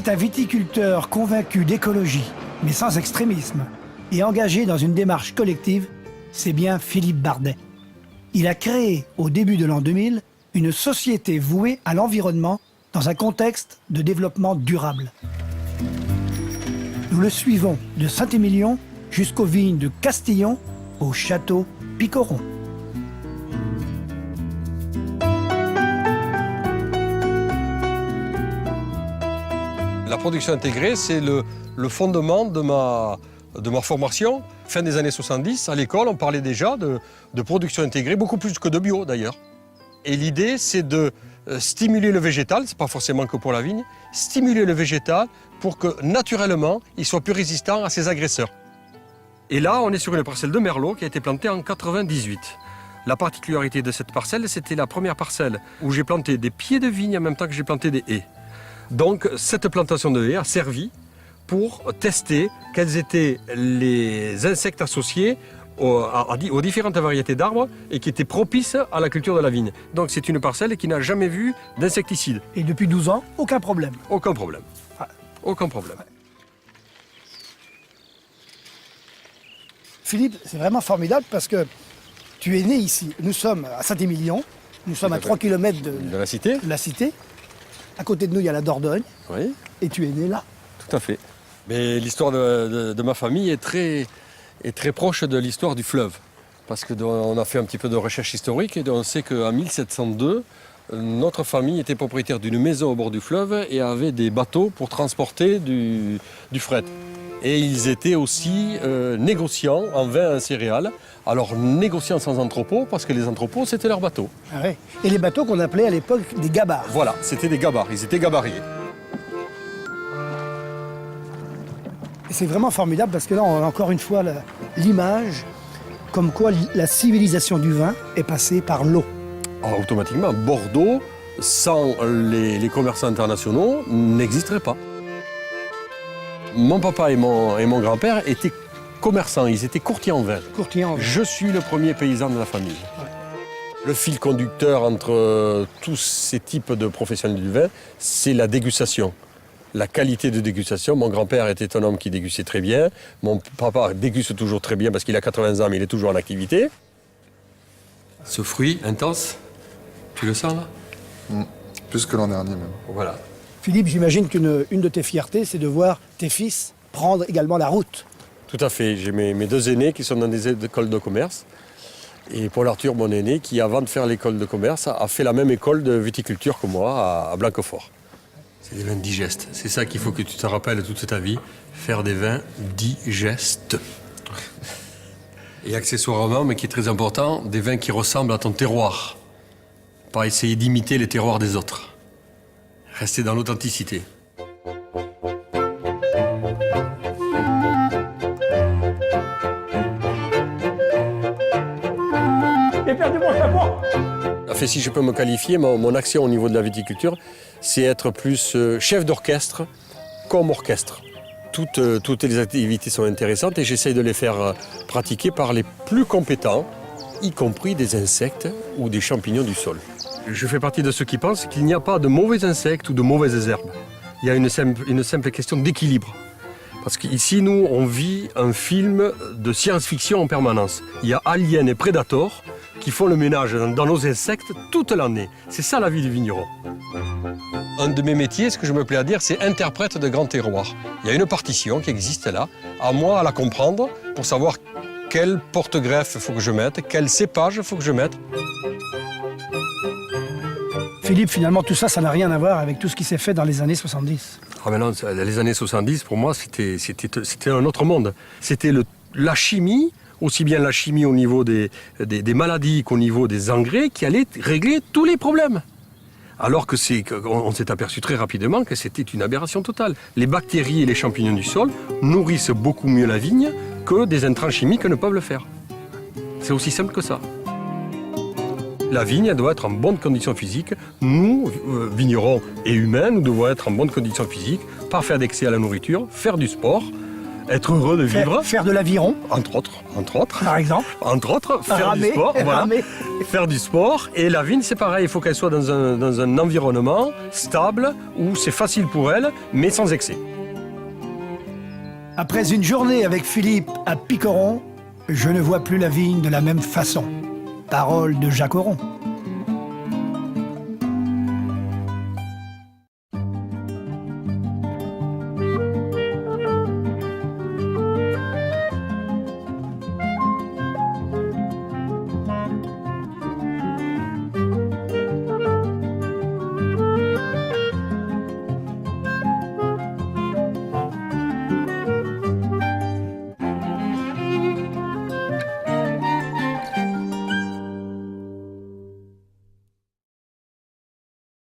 C'est un viticulteur convaincu d'écologie, mais sans extrémisme, et engagé dans une démarche collective, c'est bien Philippe Bardet. Il a créé, au début de l'an 2000, une société vouée à l'environnement dans un contexte de développement durable. Nous le suivons de Saint-Émilion jusqu'aux vignes de Castillon au château Picoron. La production intégrée, c'est le fondement de ma formation. Fin des années 70, à l'école, on parlait déjà de production intégrée, beaucoup plus que de bio d'ailleurs. Et l'idée, c'est de stimuler le végétal, c'est pas forcément que pour la vigne, stimuler le végétal pour que naturellement, il soit plus résistant à ses agresseurs. Et là, on est sur une parcelle de merlot qui a été plantée en 98. La particularité de cette parcelle, c'était la première parcelle où j'ai planté des pieds de vigne en même temps que j'ai planté des haies. Donc, cette plantation de haies a servi pour tester quels étaient les insectes associés aux différentes variétés d'arbres et qui étaient propices à la culture de la vigne. Donc c'est une parcelle qui n'a jamais vu d'insecticides. Et depuis 12 ans, aucun problème. Aucun problème. Aucun problème. Philippe, c'est vraiment formidable parce que tu es né ici. Nous sommes à Saint-Émilion, nous sommes à 3 km de la cité. La cité. À côté de nous, il y a la Dordogne. Oui. Et tu es né là. Tout à fait. Mais l'histoire de ma famille est très proche de l'histoire du fleuve. Parce qu'on a fait un petit peu de recherche historique et on sait qu'en 1702, notre famille était propriétaire d'une maison au bord du fleuve et avait des bateaux pour transporter du fret. Et ils étaient aussi négociants en vin et en céréales. Alors négociants sans entrepôt, parce que les entrepôts, c'était leurs bateaux. Ah ouais. Et les bateaux qu'on appelait à l'époque des gabarres. Voilà, c'était des gabarres, ils étaient gabariés. Et c'est vraiment formidable parce que là, on a encore une fois l'image comme quoi la civilisation du vin est passée par l'eau. Alors, automatiquement, Bordeaux, sans les commerçants internationaux, n'existerait pas. Mon papa et mon grand-père étaient commerçants, ils étaient courtiers en vin. Courtiers en vin. Je suis le premier paysan de la famille. Ouais. Le fil conducteur entre tous ces types de professionnels du vin, c'est la dégustation. La qualité de dégustation. Mon grand-père était un homme qui dégustait très bien. Mon papa déguste toujours très bien parce qu'il a 80 ans, mais il est toujours en activité. Ce fruit intense, tu le sens là? Plus que l'an dernier même. Voilà. Philippe, j'imagine qu'une de tes fiertés, c'est de voir tes fils prendre également la route. Tout à fait. J'ai mes deux aînés qui sont dans des écoles de commerce. Et Paul Arthur, mon aîné, qui avant de faire l'école de commerce, a fait la même école de viticulture que moi à Blanquefort. C'est des vins digestes. C'est ça qu'il faut que tu te rappelles toute ta vie. Faire des vins digestes. Et accessoirement, mais qui est très important, des vins qui ressemblent à ton terroir. Pas essayer d'imiter les terroirs des autres. Rester dans l'authenticité. J'ai perdu mon chapeau! Enfin, si je peux me qualifier, mon action au niveau de la viticulture, c'est être plus chef d'orchestre comme orchestre. Toutes les activités sont intéressantes et j'essaye de les faire pratiquer par les plus compétents, y compris des insectes ou des champignons du sol. Je fais partie de ceux qui pensent qu'il n'y a pas de mauvais insectes ou de mauvaises herbes. Il y a une simple question d'équilibre. Parce qu'ici, nous, on vit un film de science-fiction en permanence. Il y a Alien et Predator qui font le ménage dans nos insectes toute l'année. C'est ça la vie du vigneron. Un de mes métiers, ce que je me plais à dire, c'est interprète de grands terroirs. Il y a une partition qui existe là, à moi à la comprendre pour savoir quel porte-greffe il faut que je mette, quel cépage il faut que je mette. Philippe, finalement, tout ça, ça n'a rien à voir avec tout ce qui s'est fait dans les années 70. Ah mais non, les années 70, pour moi, c'était un autre monde. C'était la chimie, aussi bien la chimie au niveau des maladies qu'au niveau des engrais, qui allait régler tous les problèmes. Alors qu'on s'est aperçu très rapidement que c'était une aberration totale. Les bactéries et les champignons du sol nourrissent beaucoup mieux la vigne que des intrants chimiques ne peuvent le faire. C'est aussi simple que ça. La vigne doit être en bonne condition physique. Nous, vignerons et humains, nous devons être en bonne condition physique, pas faire d'excès à la nourriture, faire du sport, être heureux de vivre, Faire de l'aviron, entre autres, par exemple. faire Ramer, du sport, voilà. ramer. Faire du sport. Et la vigne, c'est pareil, il faut qu'elle soit dans un environnement stable, où c'est facile pour elle, mais sans excès. Après une journée avec Philippe à Picoron, je ne vois plus la vigne de la même façon. Parole de Jacques Oron.